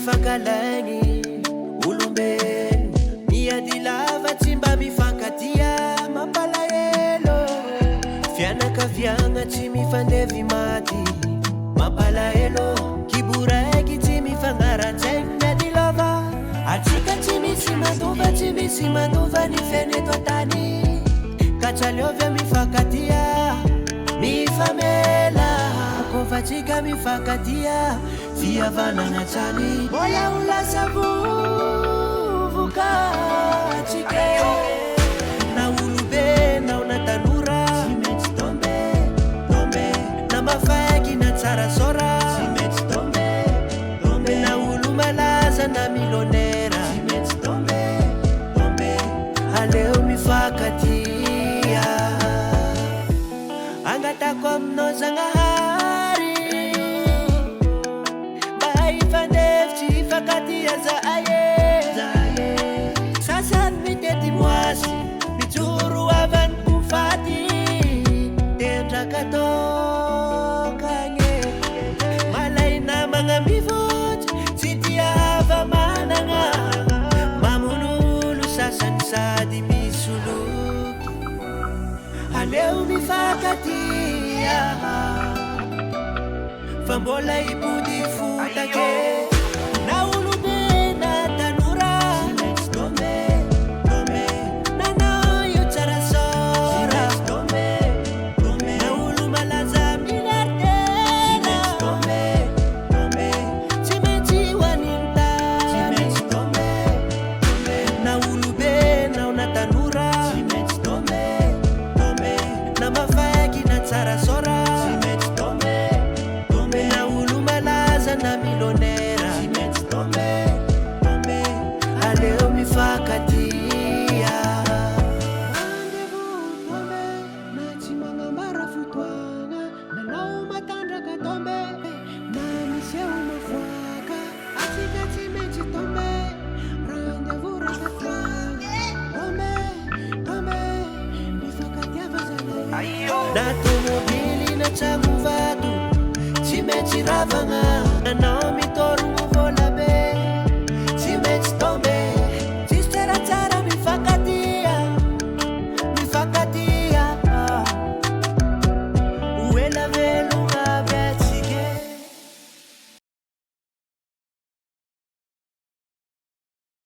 mifankalagny olombelo miady lava tsy mba mifankatia mampalahelo fianakaviagna tsy mifandevy maty mampalahelo kiboraiky tsy mifanara-tsaigny miady lava atsika tsy misy mandova ny feny eto antany ka tsaleovy mifankatia mifamela kofa tsika mifankatia fihavanana tsany mbola ho lasa vovoka tsika na olobe nao na tanora tsy maintsy tombe na mafaiky na tsara sora tsy maintsy tombe na olo malaza na milionera tsy maintsy tombe aleo mifankatia angatako aminao Zagnahary mba hifandefitsy hifankatia zahaye sasany mitety moasy mijoro avany kofaty tendrakatokagny malay namagna mivotsy tsy tia hava managna mamonolo sasany sady misoloky aleo mifankatia fa mbola hipody fotake na olobe na tanora tsy maintsy tombe nanao io tsara sora na olo malaza miliardera tsy maintsy hoaniny tany na olobe nao na tanora tsy maintsy tombe na mafaiky na tsara sora tsy maintsy tombe na olo malaza na milionera tsy maintsy tombe aleo mifankatia na tsy magnambara fotoagna nanao matandraka tombe na miseho mafoaka atsika tsy maintsy tombe rendez-vous tombe mifankatia vazana na tomobily na tragno vato tsy maintsy ravagna nanao mitorogno volabe tsy maintsy tombe tsisy tsaratsara mifankatia oela velo